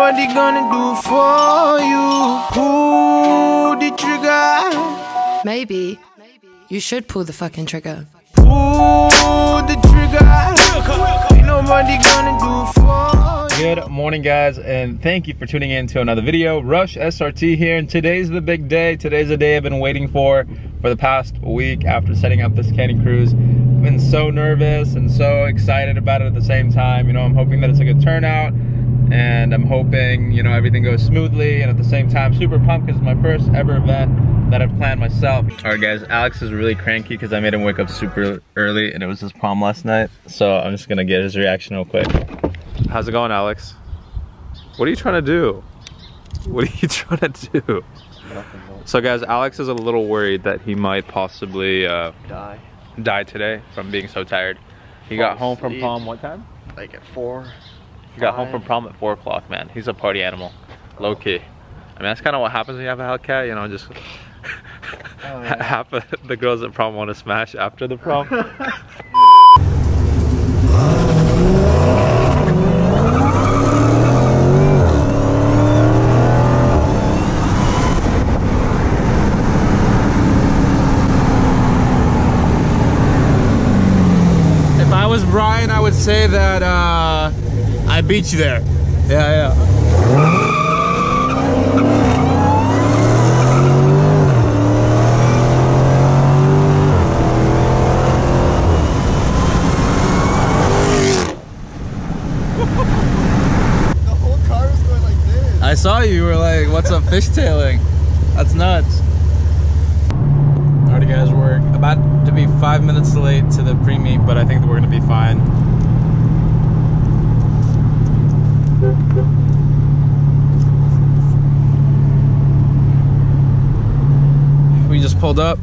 nobody gonna do for you. Pull the trigger. Maybe you should pull the fucking trigger. Pull the trigger. Ain't nobody gonna do for you. Good morning, guys, and thank you for tuning in to another video. Rush SRT here, and today's the big day. Today's the day I've been waiting for the past week after setting up this canning cruise. I've been so nervous and so excited about it at the same time. You know, I'm hoping that it's a good turnout, and I'm hoping, you know, everything goes smoothly, and at the same time super pumped because it's my first ever event that I've planned myself. All right, guys, Alex is really cranky because I made him wake up super early and it was his prom last night, so I'm just gonna get his reaction real quick. How's it going, Alex? What are you trying to do? What are you trying to do? So guys, Alex is a little worried that he might possibly die today from being so tired. He got home from prom what time? Like at 4. He got home from prom at 4 o'clock, man. He's a party animal, low key. I mean, that's kind of what happens when you have a Hellcat, you know, just half of the girls at prom want to smash after the prom. If I was Brian, I would say that I beat you there. Yeah. I saw you were like, what's up fishtailing? That's nuts. Alrighty guys, we're about to be 5 minutes late to the pre-meet, but I think that we're gonna be fine. We just pulled up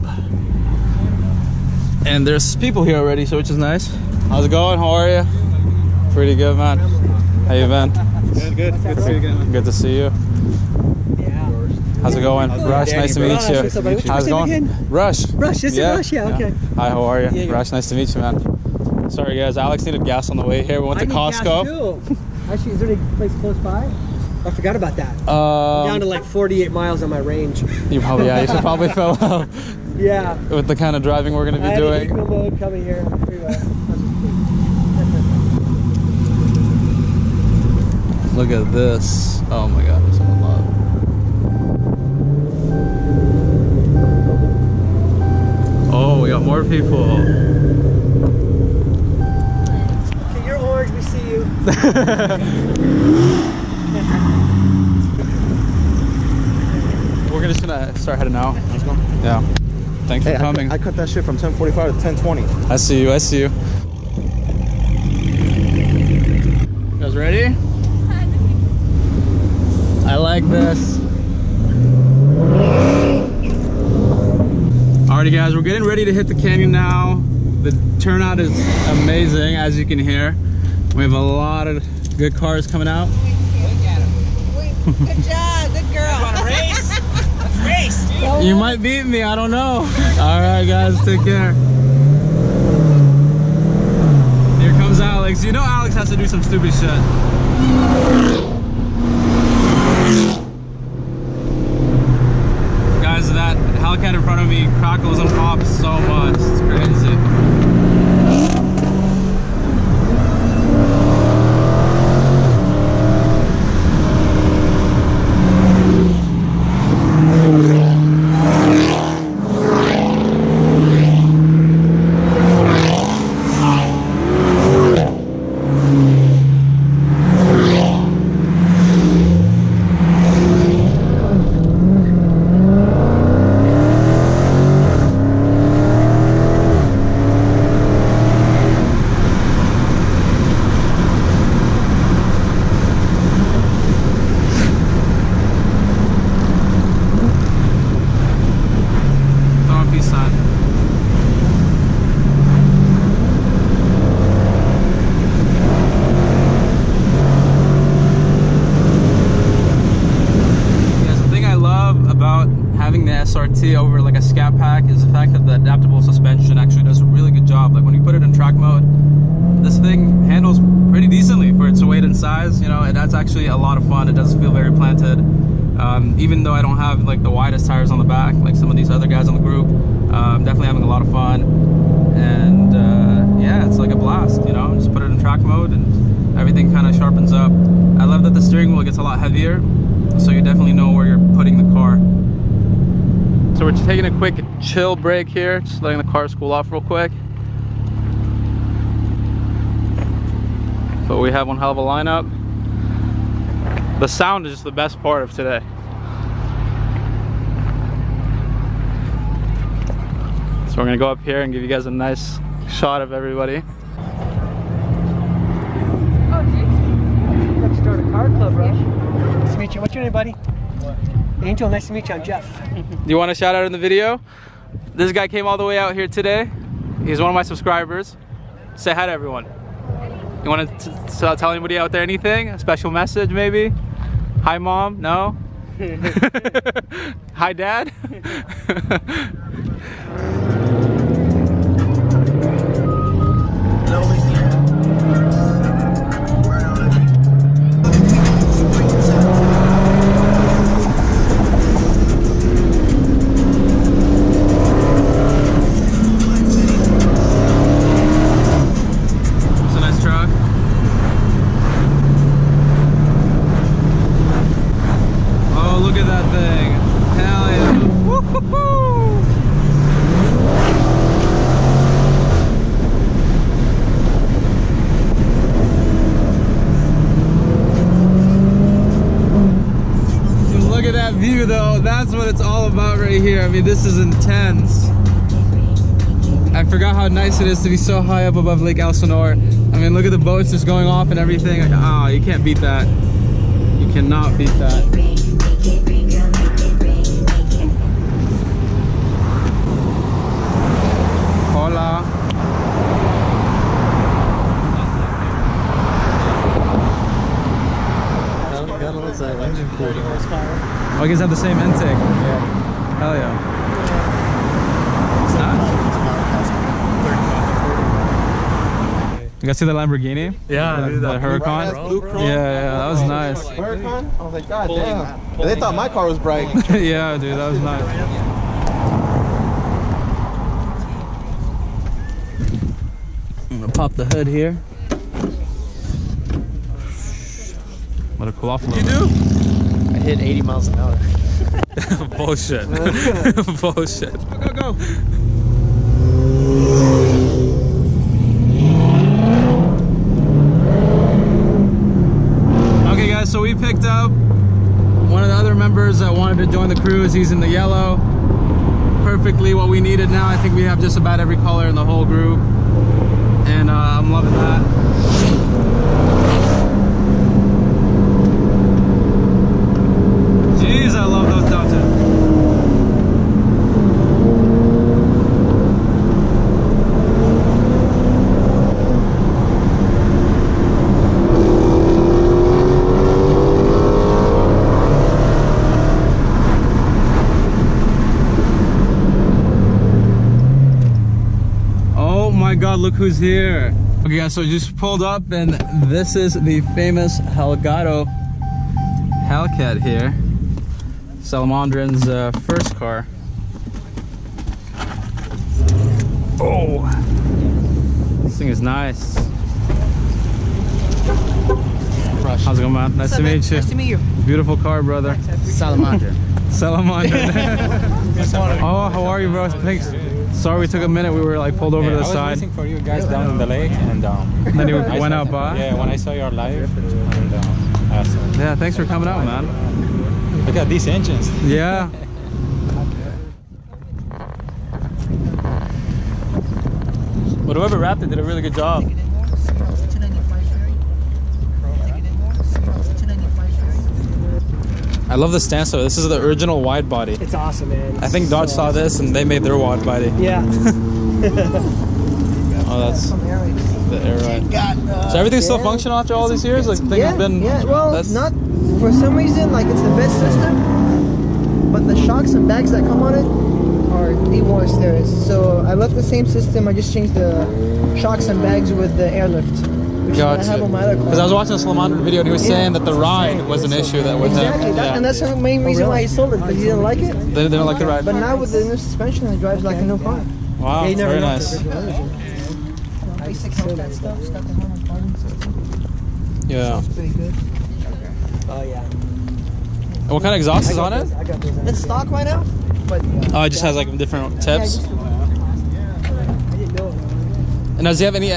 and there's people here already, so which is nice. How's it going? How are you? Pretty good, man. How you been? Good to see you again, man. Good to see you. Yeah. How's it going? Rush, nice to meet you. How's it going? Rush. Rush, is it Rush? Yeah, okay. Hi, how are you? Yeah. Rush, nice to meet you, man. Sorry guys, Alex needed gas on the way here. We went to Costco. Actually, is there any place close by? I forgot about that. I'm down to like 48 miles on my range. You probably, yeah, you should probably fill up. Yeah. With the kind of driving we're going to be doing. Eco mode coming here. Look at this. Oh my god, I'm so in love. Oh, we got more people. Okay, you're orange, we see you. We're just gonna start heading out. Let's go. Yeah. Thanks for coming. I cut that shit from 10:45 to 10:20. I see you, I see you. You guys ready? I like this. Alrighty guys, we're getting ready to hit the canyon now. The turnout is amazing, as you can hear. We have a lot of good cars coming out. Look at him. Good job, good girl. You want to race? Let's race, dude. You might beat me, I don't know. Alright guys, take care. Here comes Alex. You know Alex has to do some stupid shit. Guys, that Hellcat in front of me crackles and pops so much. It's crazy. for like a scat pack is the fact that the adaptable suspension actually does a really good job. Like when you put it in track mode, this thing handles pretty decently for its weight and size. You know, that's actually a lot of fun. It does feel very planted. Even though I don't have like the widest tires on the back like some of these other guys on the group, I'm definitely having a lot of fun. And yeah, it's like a blast, you know. Just put it in track mode and everything kind of sharpens up. I love that the steering wheel gets a lot heavier, so you definitely know where you're putting the car. So we're just taking a quick chill break here, just letting the cars cool off real quick. But we have one hell of a lineup. The sound is just the best part of today. So we're gonna go up here and give you guys a nice shot of everybody. Let's start a car club, Rush. Nice to meet you. What's your name, buddy? Angel, nice to meet you. I'm Jeff. Do you want a shout out in the video? This guy came all the way out here today. He's one of my subscribers. Say hi to everyone. You want to tell anybody out there anything? A special message maybe? Hi mom? No? Hi dad? View though, that's what it's all about right here. I mean, this is intense. I forgot how nice it is to be so high up above Lake Elsinore. I mean, look at the boats just going off and everything. Like, oh, you can't beat that. You cannot beat that. Hola. Oh, you guys have the same intake? Yeah. Hell yeah. It's nice. You guys see the Lamborghini? Yeah, the Huracan? Yeah, that was nice. Huracan? I was like, god damn. They thought my car was bright. Yeah, dude, that was nice. I'm gonna pop the hood here. Let it cool off a little bit. What did you do? I hit 80 miles an hour. Bullshit. Bullshit. Go, go. Okay guys, so we picked up one of the other members that wanted to join the cruise. He's in the yellow. Perfectly what we needed now. I think we have just about every color in the whole group. And I'm loving that. Jeez, I love those Deltas. Oh my god, look who's here. Okay guys, so just pulled up and this is the famous Elgato HELLCAT here. Salomondrin's first car. Oh, this thing is nice. How's it going, man? Nice to meet you. Nice to meet you. Beautiful car, brother. Salomondrin. Salomondrin. Oh, how are you, bro? Thanks. Sorry we took a minute. We were like pulled over to the side. I was waiting for you guys down in the lake, and then you went out by. Yeah, when I saw your live, and awesome. Yeah, thanks for coming out, man. Look at these engines. Yeah. But whoever wrapped it did a really good job. I love the stance though. This is the original wide body. It's awesome, man. I think Dodge saw this and they made their wide body. Yeah. Oh, that's the air ride. So everything's still functional after all these years? Like things have been. Yeah. Well, not for some reason. Like it's the best system, but the shocks and bags that come on it tires. So I left the same system. I just changed the shocks and bags with the airlift, which I have on my other car. Because I was watching a Salomondrin video and he was saying that the ride was an issue that with him. And that's the main reason why he sold it, because he didn't like it. They didn't like the ride. But now with the new suspension, it drives like a new car. Wow, very nice. Basic HELLCAT stuff. It's got the horn on carbon, so yeah. it's pretty good. Oh yeah. And what kind of exhaust is on it? It's stock right now, but Oh, it just has like different tips. And does he have any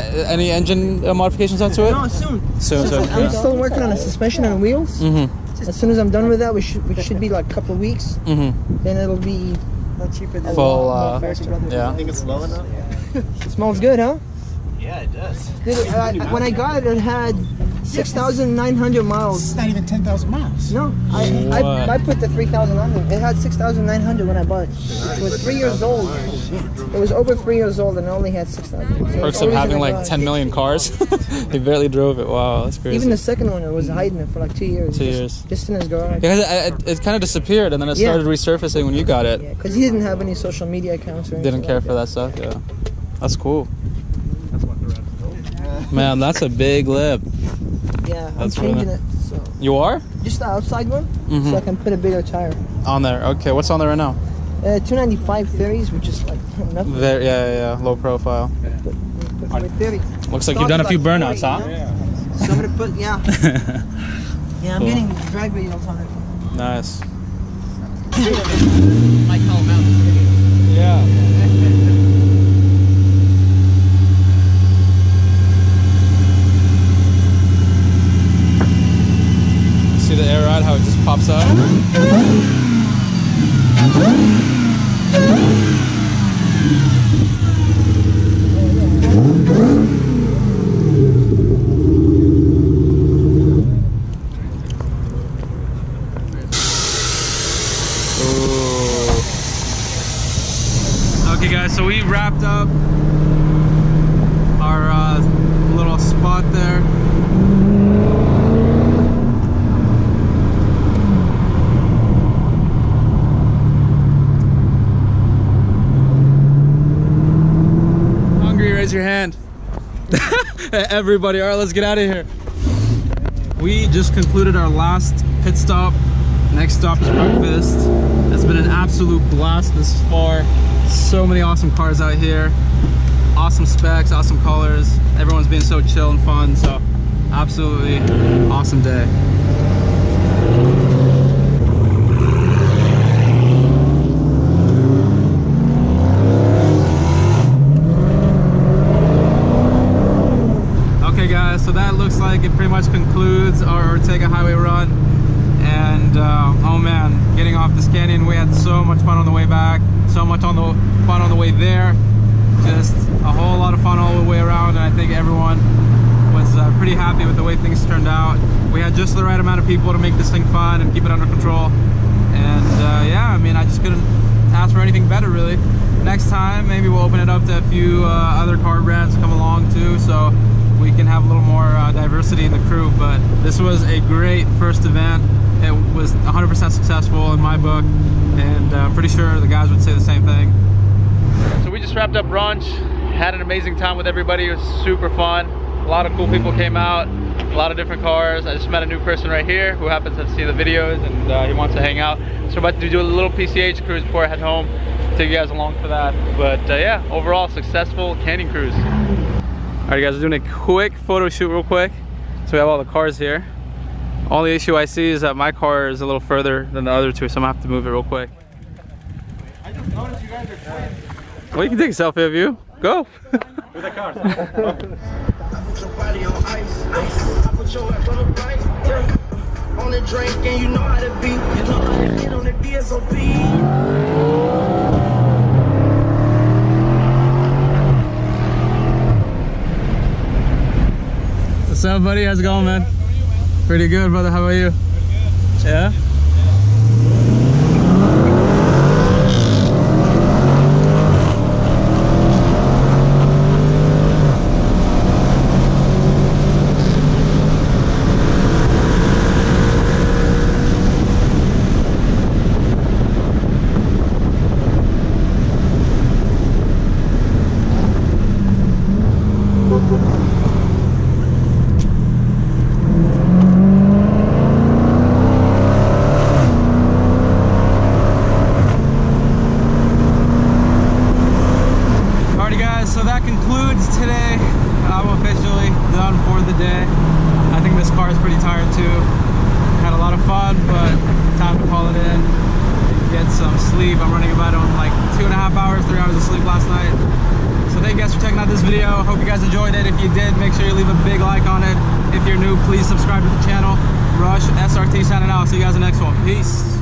engine modifications onto it? No, soon. Soon. I'm still working on a suspension and wheels. As soon as I'm done with that, which should be like a couple of weeks. Then it'll be cheaper than full. Yeah. I think it's low enough. It smells good, huh? Yeah, it does. Dude, when I got it, it had 6,900 miles. It's not even 10,000 miles. No, I put the 3,000 on it. It had 6,900 when I bought it. It was 3 years old. It was over 3 years old and it only had 6,000. So Perks of having like 10 million cars. He barely drove it. Wow, that's crazy. Even the second one, I was hiding it for like 2 years. 2 years. Just in his garage. Because it kind of disappeared and then it started resurfacing when you got it. Yeah, because he didn't have any social media accounts or anything. Didn't care for that stuff. Yeah, that's cool. Man, that's a big lip. Yeah, I'm changing it. So. You are? Just the outside one, so I can put a bigger tire. On there. Okay, what's on there right now? 295 30s, which is like nothing. Yeah, low profile. Put 30. Looks like you've done a few burnouts, huh? So I'm gonna put, yeah, I'm Cool. getting drag videos on it. Nice. Might call them out. Yeah. See the air ride, how it just pops up? Okay guys, so we wrapped up our little spot there. Raise your hand. Everybody, all right, let's get out of here. We just concluded our last pit stop. Next stop is breakfast. It's been an absolute blast this far. So many awesome cars out here. Awesome specs, awesome colors. Everyone's being so chill and fun, so absolutely awesome day. So that looks like it pretty much concludes our Ortega Highway run. And oh man, getting off this canyon, we had so much fun on the way back, so much fun on the way there. Just a whole lot of fun all the way around, and I think everyone was pretty happy with the way things turned out. We had just the right amount of people to make this thing fun and keep it under control. And yeah, I mean, I just couldn't ask for anything better, really. Next time, maybe we'll open it up to a few other car brands to come along too, so we can have a little more diversity in the crew. But this was a great first event. It was 100% successful in my book, and I'm pretty sure the guys would say the same thing. So we just wrapped up brunch, had an amazing time with everybody. It was super fun. A lot of cool people came out, a lot of different cars. I just met a new person right here who happens to see the videos, and he wants to hang out. So we're about to do a little PCH cruise before I head home. Take you guys along for that. But yeah, overall successful canyon cruise. All right guys, we're doing a quick photo shoot real quick. So we have all the cars here. Only issue I see is that my car is a little further than the other two, so I'm gonna have to move it real quick. I just noticed you guys are quick. Well, you can take a selfie of you. Go. With the cars. On the drink and you know how to beat. You know how to get on the VSOP. What's up, buddy? How's it going, man? Pretty good, brother. How about you? Yeah? too. Had a lot of fun, but time to call it in. Get some sleep. I'm running about on like 2.5 hours, 3 hours of sleep last night. So thank you guys for checking out this video. Hope you guys enjoyed it. If you did, make sure you leave a big like on it. If you're new, please subscribe to the channel. Rush SRT signing out. See you guys in the next one. Peace.